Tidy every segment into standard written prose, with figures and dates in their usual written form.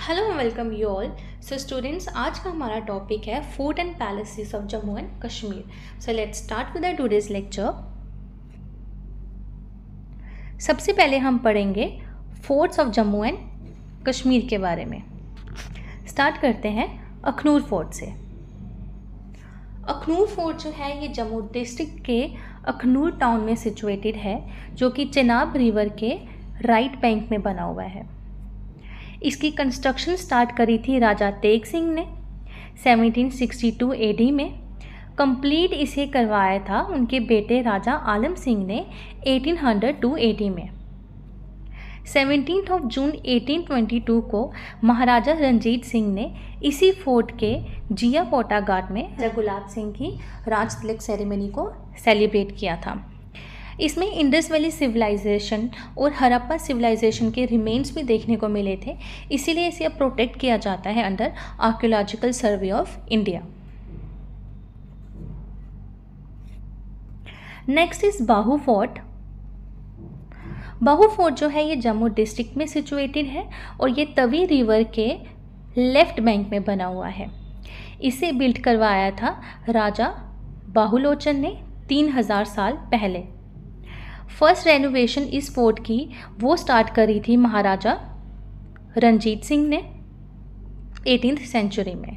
Hello and welcome you all. So students, आज का हमारा टॉपिक है fort and palaces of Jammu and Kashmir. So let's start with our today's lecture. सबसे पहले हम पढ़ेंगे forts of Jammu and Kashmir के बारे में। स्टार्ट करते हैं अखनूर फोर्ट से। अखनूर फोर्ट जो है ये जम्मू डिस्ट्रिक्ट के अखनूर टाउन में सिचुएटेड है, जो कि चेनाब रिवर के राइट बैंक में बना हुआ है। इसकी कंस्ट्रक्शन स्टार्ट करी थी राजा तेग सिंह ने 1762 एडी में। कंप्लीट इसे करवाया था उनके बेटे राजा आलम सिंह ने 1802 एडी में। 17 जून 1822 को महाराजा रंजीत सिंह ने इसी फोर्ट के जिया पोटा घाट में राजा गुलाब सिंह की राज तिलक सेरेमनी को सेलिब्रेट किया था। इसमें इंडस वैली सिविलाइजेशन और हड़प्पा सिविलाइजेशन के रिमेन्स भी देखने को मिले थे, इसीलिए इसे अब प्रोटेक्ट किया जाता है under archaeological survey of India. Next is Bahu fort. Bahu fort जो है ये जम्मू डिस्ट्रिक्ट में सिचुएटेड है और ये तवी रिवर के लेफ्ट बैंक में बना हुआ है। इसे बिल्ड करवाया था राजा बाहुलोचन ने 3000 साल पहले। फर्स्ट रेनोवेशन इस फोर्ट की वो स्टार्ट करी थी महाराजा रंजीत सिंह ने 18th सेंचुरी में।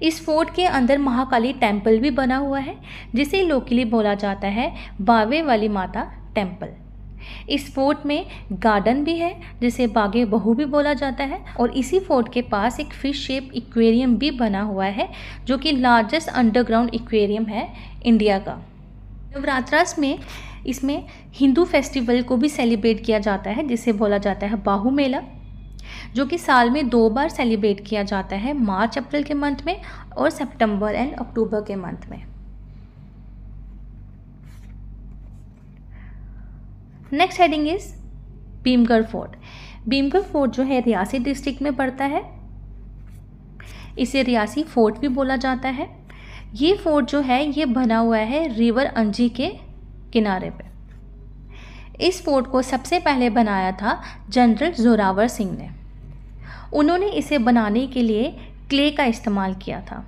इस फोर्ट के अंदर महाकाली टेम्पल भी बना हुआ है, जिसे लोकली बोला जाता है बावे वाली माता टेम्पल। इस फोर्ट में गार्डन भी है, जिसे बागे बहू भी बोला जाता है, और इसी फोर्ट के पास एक फिश शेप एक्वेरियम भी बना हुआ है, जो कि लार्जेस्ट अंडरग्राउंड एक्वेरियम है इंडिया का। नवरात्रास में इसमें हिंदू फेस्टिवल को भी सेलिब्रेट किया जाता है, जिसे बोला जाता है बाहू मेला, जो कि साल में 2 बार सेलिब्रेट किया जाता है, मार्च अप्रैल के मंथ में और सितंबर एंड अक्टूबर के मंथ में। Next heading is Bhimgarh fort. Bhimgarh fort जो है रियासी डिस्ट्रिक्ट में पड़ता है। इसे रियासी फोर्ट भी बोला जाता है। ये फोर्ट जो है ये बना हुआ है रिवर अंजी के किनारे पे। इस फोर्ट को सबसे पहले बनाया था जनरल जोरावर सिंह ने। उन्होंने इसे बनाने के लिए क्ले का इस्तेमाल किया था।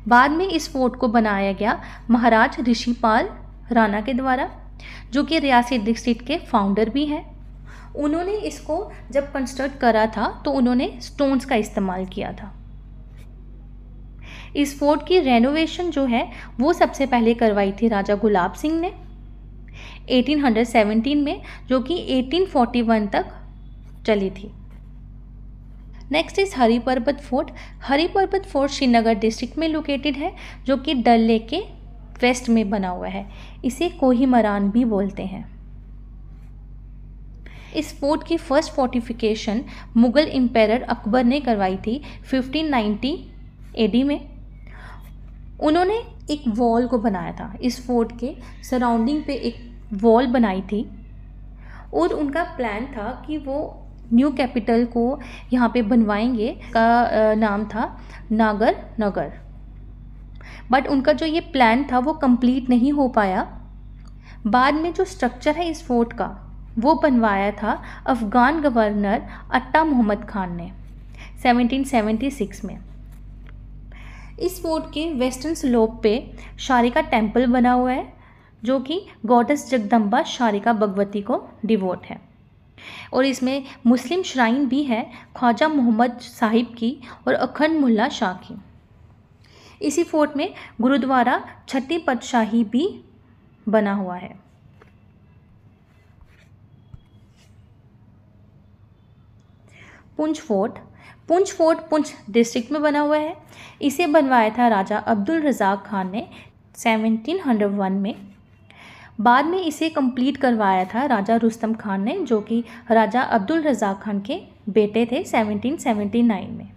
बाद में इस फोर्ट को बनाया गया महाराज ऋषिपाल राणा के द्वारा, जो कि रियासी डिस्ट्रिक्ट के फाउंडर भी हैं। उन्होंने इसको जब कंस्ट्रक्ट करा था तो उन्होंने स्टोन्स का इस्तेमाल किया था। इस फोर्ट की रेनोवेशन जो है वो सबसे पहले करवाई थी राजा गुलाब सिंह ने 1817 में, जो कि 1841 तक चली थी। नेक्स्ट इज हरी पर्वत फोर्ट। हरी पर्वत फोर्ट श्रीनगर डिस्ट्रिक्ट में लोकेटेड है, जो कि डल लेक के वेस्ट में बना हुआ है। इसे कोहिमरान भी बोलते हैं। इस फोर्ट की first fortification Mughal empire Akbar ने करवाई थी 1590 एडी में। उन्होंने एक वॉल को बनाया था, इस फोर्ट के सराउंडिंग पे एक वॉल बनाई थी, और उनका प्लान था कि वो न्यू कैपिटल को यहाँ पे बनवाएंगे। का नाम था नागर नगर, बट उनका जो ये प्लान था वो कंप्लीट नहीं हो पाया। बाद में जो स्ट्रक्चर है इस फोर्ट का वो बनवाया था अफ़गान गवर्नर अट्टा मोहम्मद खान ने 1776 में। इस फोर्ट के वेस्टर्न स्लोप पे शारिका टेम्पल बना हुआ है, जो कि गॉडेस जगदम्बा शारिका भगवती को डिवोट है, और इसमें मुस्लिम श्राइन भी है ख्वाजा मोहम्मद साहिब की और अखंड मुल्ला शाह की। इसी फोर्ट में गुरुद्वारा छठी पातशाही भी बना हुआ है। Poonch fort. Poonch fort Poonch district में बना हुआ है। इसे बनवाया था राजा अब्दुल रज़ाक खान ने 1701 में। बाद में इसे कंप्लीट करवाया था राजा रुस्तम खान ने, जो कि राजा अब्दुल रज़ाक खान के बेटे थे 1779 में।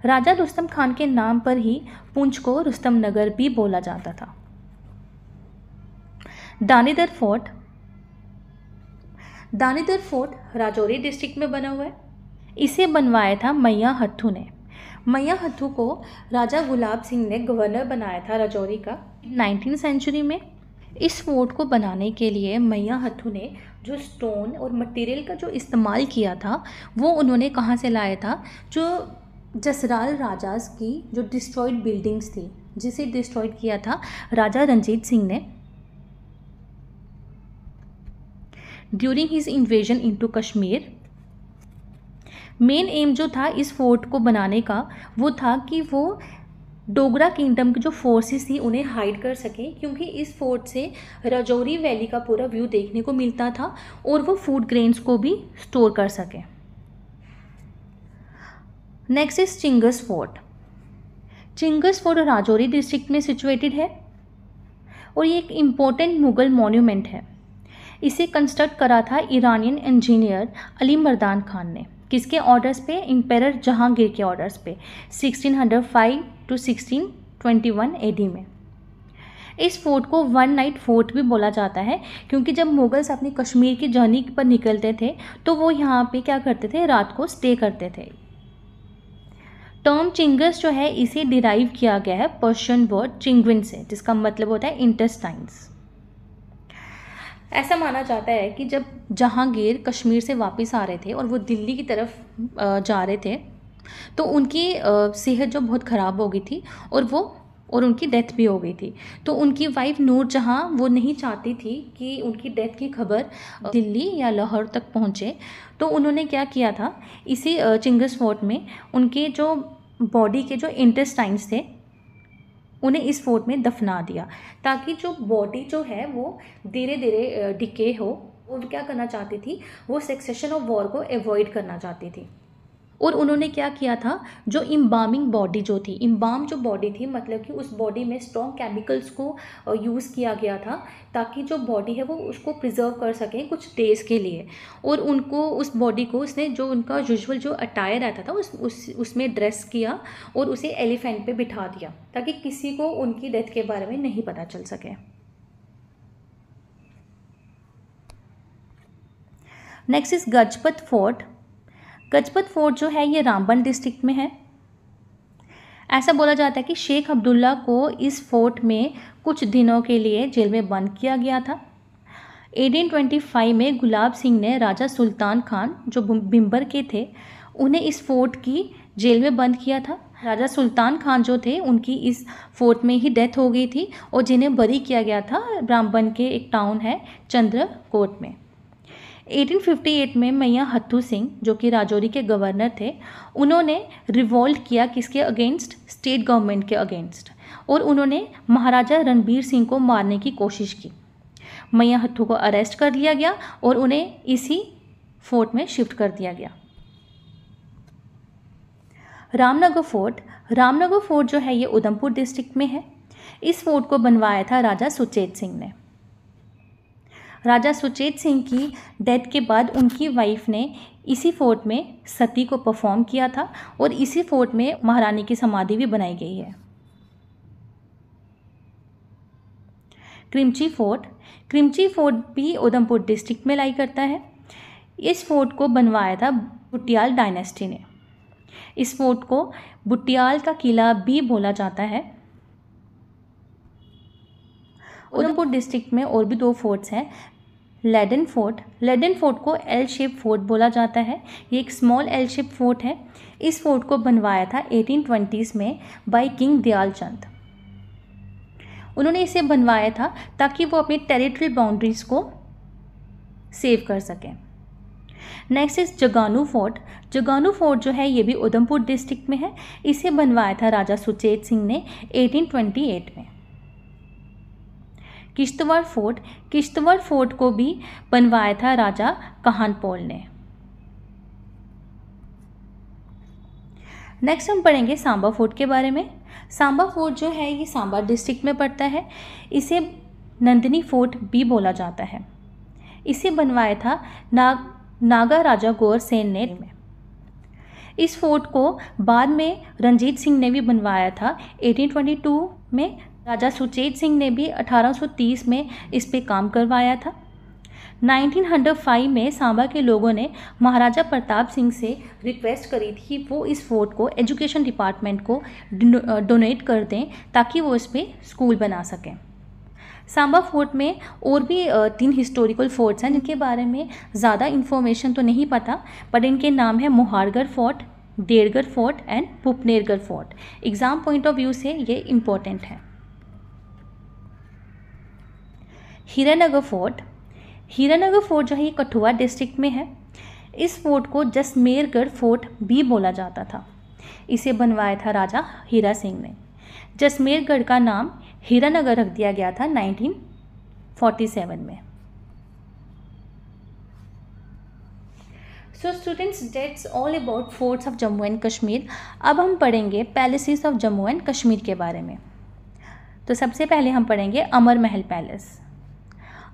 राजा रुस्तम खान के नाम पर ही पुंछ को रुस्तम नगर भी बोला जाता था। दानीदर फोर्ट। दानीदर फोर्ट राजौरी डिस्ट्रिक्ट में बना हुआ है। इसे बनवाया था मैया हत्थू ने। मैया हत्थू को राजा गुलाब सिंह ने गवर्नर बनाया था राजौरी का 19th सेंचुरी में। इस फोर्ट को बनाने के लिए मैया हथु ने जो स्टोन और मटेरियल का जो इस्तेमाल किया था वो उन्होंने कहाँ से लाया था? जो जसराल राजास की जो डिस्ट्रॉयड बिल्डिंग्स थी, जिसे डिस्ट्रॉयड किया था राजा रणजीत सिंह ने during his invasion into Kashmir. Main M जो था इस फोर्ट को बनाने का वो था कि वो डोगरा किंगडम की जो फोर्सेस थी उन्हें हाइड कर सके, क्योंकि इस फोर्ट से राजौरी वैली का पूरा व्यू देखने को मिलता था और वो फूड ग्रेन्स को भी स्टोर कर सके। Next is Chingus fort. Chingus fort Rajouri district में सिचुएटेड है और ये एक इम्पोर्टेंट मुगल मॉन्यूमेंट है। इसे कंस्ट्रक्ट करा था ईरानियन इंजीनियर अली मर्दान खान ने। किसके ऑर्डर्स पे? एम्पेरर जहांगीर के ऑर्डर्स पे 1605 टू 1621 एडी में। इस फोर्ट को वन नाइट फोर्ट भी बोला जाता है, क्योंकि जब मुगल्स अपनी कश्मीर की जर्नी पर निकलते थे तो वो यहाँ पे क्या करते थे? रात को स्टे करते थे। टर्म चिंगस जो है इसे डिराइव किया गया है पर्शियन वर्ड चिंगविन से, जिसका मतलब होता है इंटेस्टाइन्स। ऐसा माना जाता है कि जब जहांगीर कश्मीर से वापस आ रहे थे और वो दिल्ली की तरफ जा रहे थे तो उनकी सेहत जो बहुत ख़राब हो गई थी और उनकी डेथ भी हो गई थी। तो उनकी वाइफ नूर जहाँ वो नहीं चाहती थी कि उनकी डेथ की खबर दिल्ली या लाहौर तक पहुँचे, तो उन्होंने क्या किया था, इसी चिंगस फोर्ट में उनके जो बॉडी के जो इंटेस्टाइन्स थे उन्हें इस फोर्ट में दफना दिया, ताकि जो बॉडी जो है वो धीरे धीरे डिके हो। और क्या करना चाहती थी? वो सक्सेशन ऑफ वॉर को अवॉइड करना चाहती थी। और उन्होंने क्या किया था, जो इम्बामिंग बॉडी जो थी, इम्बाम जो बॉडी थी मतलब कि उस बॉडी में स्ट्रॉन्ग केमिकल्स को यूज़ किया गया था ताकि जो बॉडी है वो उसको प्रिजर्व कर सके कुछ डेज़ के लिए। और उनको उस बॉडी को उसने जो उनका यूजुअल जो अटायर रहता था उसमें ड्रेस किया और उसे एलिफेंट पे बिठा दिया ताकि किसी को उनकी डेथ के बारे में नहीं पता चल सके। Next is Gajpat fort. Gajpat fort जो है ये रामबन डिस्ट्रिक्ट में है। ऐसा बोला जाता है कि शेख अब्दुल्ला को इस फोर्ट में कुछ दिनों के लिए जेल में बंद किया गया था। 1825 में गुलाब सिंह ने राजा सुल्तान खान जो बिम्बर के थे उन्हें इस फोर्ट की जेल में बंद किया था। राजा सुल्तान खान जो थे उनकी इस फोर्ट में ही डेथ हो गई थी और जिन्हें बरी किया गया था रामबन के एक टाउन है चंद्रकोट में। 1858 में मैया हथु सिंह जो कि राजौरी के गवर्नर थे उन्होंने रिवोल्ट किया किसके अगेंस्ट? स्टेट गवर्नमेंट के अगेंस्ट, और उन्होंने महाराजा रणबीर सिंह को मारने की कोशिश की। मैया हथु को अरेस्ट कर लिया गया और उन्हें इसी फोर्ट में शिफ्ट कर दिया गया। रामनगर फोर्ट। रामनगर फोर्ट जो है ये उधमपुर डिस्ट्रिक्ट में है। इस फोर्ट को बनवाया था राजा सुचेत सिंह ने। राजा सुचेत सिंह की डेथ के बाद उनकी वाइफ ने इसी फोर्ट में सती को परफॉर्म किया था और इसी फोर्ट में महारानी की समाधि भी बनाई गई है। क्रिमची फोर्ट। क्रिमची फोर्ट भी उधमपुर डिस्ट्रिक्ट में लाई करता है। इस फोर्ट को बनवाया था बुटियाल डायनेस्टी ने। इस फोर्ट को बुटियाल का किला भी बोला जाता है। उधमपुर डिस्ट्रिक्ट में और भी दो फोर्ट्स हैं। लेडन फोर्ट। लेडन फोर्ट को एल शेप फोर्ट बोला जाता है। ये एक स्मॉल एल शेप फोर्ट है। इस फोर्ट को बनवाया था 1820s में बाय किंग दयाल चंद। उन्होंने इसे बनवाया था ताकि वो अपनी टेरिटरी बाउंड्रीज को सेव कर सकें। Next is Jaganu fort. Jaganu fort जो है ये भी उधमपुर डिस्ट्रिक्ट में है। इसे बनवाया था राजा सुचेत सिंह ने 1828 में। किश्तवाड़ फोर्ट। किश्तवाड़ फोर्ट को भी बनवाया था राजा कहानपोल ने। नेक्स्ट हम पढ़ेंगे सांबा फोर्ट के बारे में। सांबा फोर्ट जो है ये सांबा डिस्ट्रिक्ट में पड़ता है। इसे नंदिनी फोर्ट भी बोला जाता है। इसे बनवाया था नागा राजा गौरसेन ने। इस फोर्ट को बाद में रंजीत सिंह ने भी बनवाया था 1822 में। राजा सुचेत सिंह ने भी 1830 में इस पे काम करवाया था। 1905 में सांबा के लोगों ने महाराजा प्रताप सिंह से रिक्वेस्ट करी थी कि वो इस फोर्ट को एजुकेशन डिपार्टमेंट को डोनेट कर दें ताकि वो इस पे स्कूल बना सकें। सांबा फोर्ट में और भी 3 हिस्टोरिकल फोर्ट्स हैं जिनके बारे में ज़्यादा इन्फॉर्मेशन तो नहीं पता, पर इनके नाम है Mohargarh fort, Devgarh fort and Pupnergarh fort. Exam point of view से ये इम्पोर्टेंट है। हीरानगर फोर्ट, हीरानगर फोर्ट जो है ये कठुआ डिस्ट्रिक्ट में है। इस फोर्ट को जसमेरगढ़ फोर्ट भी बोला जाता था। इसे बनवाया था राजा हीरा सिंह ने। जसमेरगढ़ का नाम हीरानगर रख दिया गया था 1947 में। So students, that's all about forts of Jammu and Kashmir. अब हम पढ़ेंगे palaces of Jammu and Kashmir के बारे में। तो सबसे पहले हम पढ़ेंगे अमर महल पैलेस।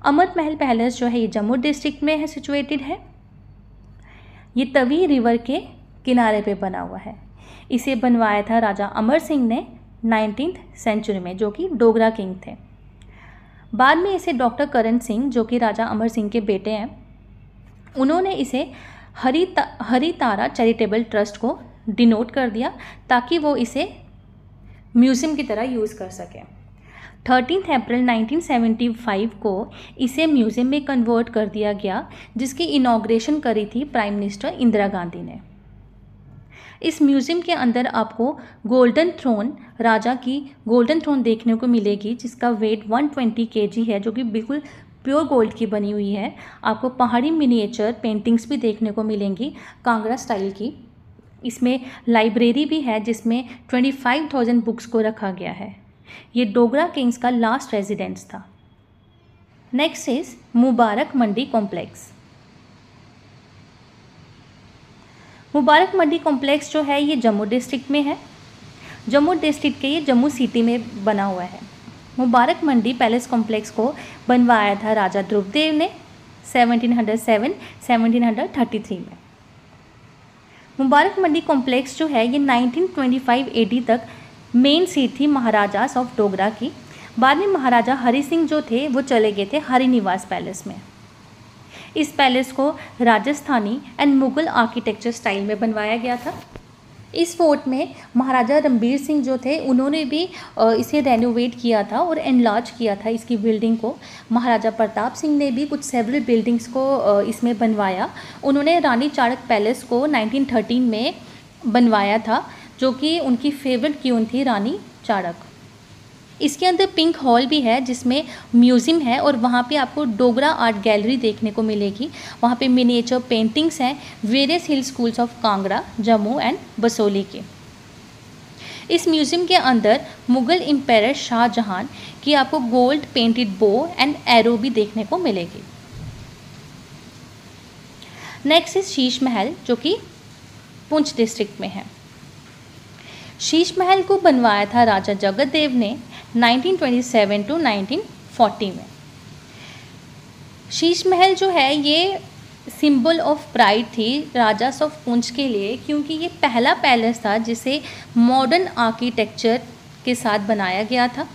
अमर महल पैलेस जो है ये जम्मू डिस्ट्रिक्ट में है, सिचुएटेड है। ये तवी रिवर के किनारे पे बना हुआ है। इसे बनवाया था राजा अमर सिंह ने 19th सेंचुरी में, जो कि डोगरा किंग थे। बाद में इसे डॉक्टर करण सिंह, जो कि राजा अमर सिंह के बेटे हैं, उन्होंने इसे हरी तारा चैरिटेबल ट्रस्ट को डिनोट कर दिया ताकि वो इसे म्यूज़ियम की तरह यूज़ कर सकें। 13 अप्रैल 1975 को इसे म्यूज़ियम में कन्वर्ट कर दिया गया, जिसकी इनॉग्रेशन करी थी प्राइम मिनिस्टर इंदिरा गांधी ने। इस म्यूज़ियम के अंदर आपको गोल्डन थ्रोन, राजा की गोल्डन थ्रोन देखने को मिलेगी, जिसका वेट 120 kg है, जो कि बिल्कुल प्योर गोल्ड की बनी हुई है। आपको पहाड़ी मिनिएचर पेंटिंग्स भी देखने को मिलेंगी कांगड़ा स्टाइल की। इसमें लाइब्रेरी भी है जिसमें 25,000 बुक्स को रखा गया है। ये डोगरा किंग्स का लास्ट रेजिडेंस था। Next is Mubarak Mandi complex. Mubarak Mandi complex जो है ये जम्मू डिस्ट्रिक्ट में है। जम्मू डिस्ट्रिक्ट के ये जम्मू सिटी में बना हुआ है। मुबारक मंडी पैलेस कॉम्प्लेक्स को बनवाया था राजा ध्रुवदेव ने 1707-1733 में। मुबारक मंडी कॉम्प्लेक्स जो है ये 1925 AD तक मेन सीट थी महाराजास ऑफ डोगरा की। बाद में महाराजा हरि सिंह जो थे वो चले गए थे हरि निवास पैलेस में। इस पैलेस को Rajasthani and Mughal architecture style में बनवाया गया था। इस फोर्ट में महाराजा रणबीर सिंह जो थे उन्होंने भी इसे रेनोवेट किया था और एनलार्ज किया था इसकी बिल्डिंग को। महाराजा प्रताप सिंह ने भी कुछ सेवरल बिल्डिंग्स को इसमें बनवाया। उन्होंने रानी चाणक पैलेस को 1913 में बनवाया था, जो कि उनकी फेवरेट क्वीन थी रानी चाणक। इसके अंदर पिंक हॉल भी है जिसमें म्यूज़ियम है और वहाँ पे आपको डोगरा आर्ट गैलरी देखने को मिलेगी। वहाँ पे मिनिएचर पेंटिंग्स हैं various hill schools of Kangra, Jammu and Basoli के। इस म्यूज़ियम के अंदर मुग़ल एम्पायर शाहजहां की आपको gold painted bow and arrow भी देखने को मिलेगी। नेक्स्ट इज शीश महल, जो कि पुंछ डिस्ट्रिक्ट में है। शीश महल को बनवाया था राजा जगतदेव ने 1927 to 1940 में। शीश महल जो है ये सिंबल ऑफ प्राइड थी राजास ऑफ पुंछ के लिए, क्योंकि ये पहला पैलेस था जिसे मॉडर्न आर्किटेक्चर के साथ बनाया गया था।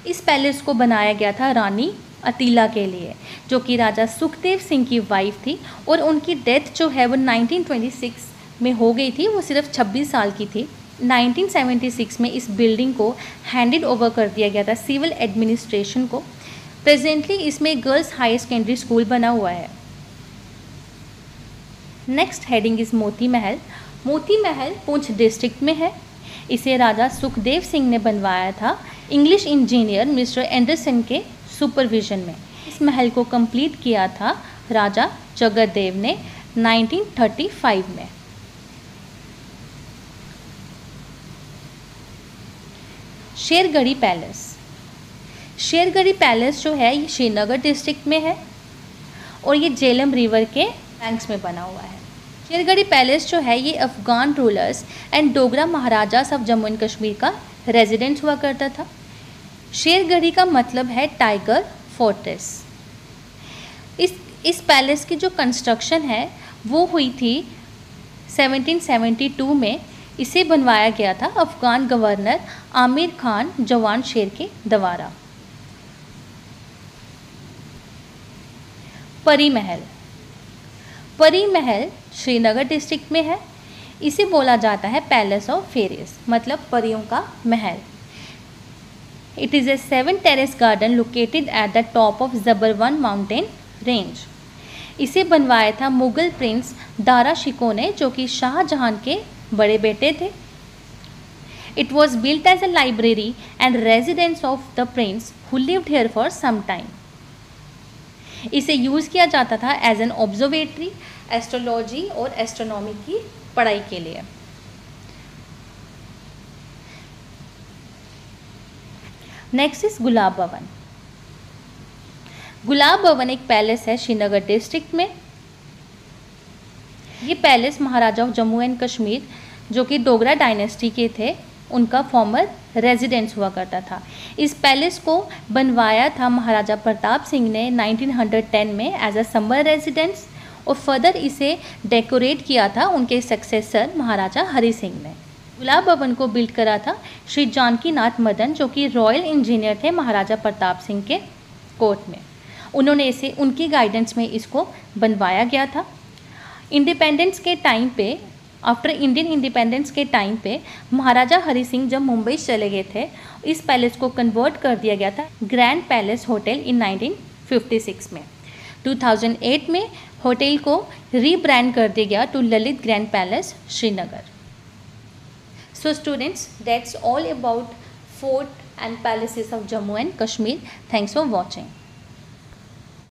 इस पैलेस को बनाया गया था रानी अतीला के लिए, जो कि राजा सुखदेव सिंह की वाइफ थी, और उनकी डेथ जो है वो 1926 में हो गई थी। वो सिर्फ 26 साल की थी। 1976 में इस बिल्डिंग को हैंडेड ओवर कर दिया गया था सिविल एडमिनिस्ट्रेशन को। प्रेजेंटली इसमें गर्ल्स हाई सेकेंडरी स्कूल बना हुआ है। Next heading is Moti Mahal. Moti Mahal Poonch district में है। इसे राजा सुखदेव सिंह ने बनवाया था इंग्लिश इंजीनियर मिस्टर एंडरसन के सुपरविजन में। इस महल को कंप्लीट किया था राजा जगतदेव ने 1935 में। शेरगढ़ी पैलेस। शेरगढ़ी पैलेस जो है ये श्रीनगर डिस्ट्रिक्ट में है और ये झेलम रिवर के बैंक्स में बना हुआ है। शेरगढ़ी पैलेस जो है ये Afghan rulers and Dogra maharajas of Jammu and Kashmir का रेजिडेंस हुआ करता था। शेरगढ़ी का मतलब है टाइगर फोर्ट्रेस। इस पैलेस की जो कंस्ट्रक्शन है वो हुई थी 1772 में। इसे बनवाया गया था अफगान गवर्नर आमिर खान जवान शेर के द्वारा। परी महल। परी महल श्रीनगर डिस्ट्रिक्ट में है। इसे बोला जाता है पैलेस ऑफ फेरीज, मतलब परियों का महल। It is a 7-terrace garden located at the top of Zabarwan mountain range. इसे बनवाया था मुगल प्रिंस दारा शिकोह ने, जो कि शाहजहां के बड़े बेटे थे. It was built as a library and residence of the prince who lived here for some time. इसे यूज़ किया जाता था एज एन ऑब्जर्वेटरी, एस्ट्रोलॉजी और एस्ट्रोनॉमी की पढ़ाई के लिए. नेक्स्ट इज गुलाब भवन. गुलाब भवन एक पैलेस है श्रीनगर डिस्ट्रिक्ट में. ये palace Maharaja of Jammu and Kashmir, जो कि डोगरा डायनेस्टी के थे, उनका फॉर्मर रेजिडेंस हुआ करता था. इस पैलेस को बनवाया था महाराजा प्रताप सिंह ने 1910 में एज अ समर रेजिडेंस, और फर्दर इसे डेकोरेट किया था उनके सक्सेसर महाराजा हरि सिंह ने. गुलाब भवन को बिल्ड करा था श्री जानकी नाथ मदन, जो कि रॉयल इंजीनियर थे महाराजा प्रताप सिंह के कोर्ट में. उन्होंने इसे उनकी गाइडेंस में इसको बनवाया गया था. इंडिपेंडेंस के टाइम पे, आफ्टर इंडियन इंडिपेंडेंस के टाइम पे महाराजा हरि सिंह जब मुंबई चले गए थे, इस पैलेस को कन्वर्ट कर दिया गया था ग्रैंड पैलेस होटल इन 1956 में. 2008 में होटल को रीब्रांड कर दिया गया to Lalit grand palace Srinagar. So students, that's all about fort and palaces of Jammu and Kashmir. Thanks for watching.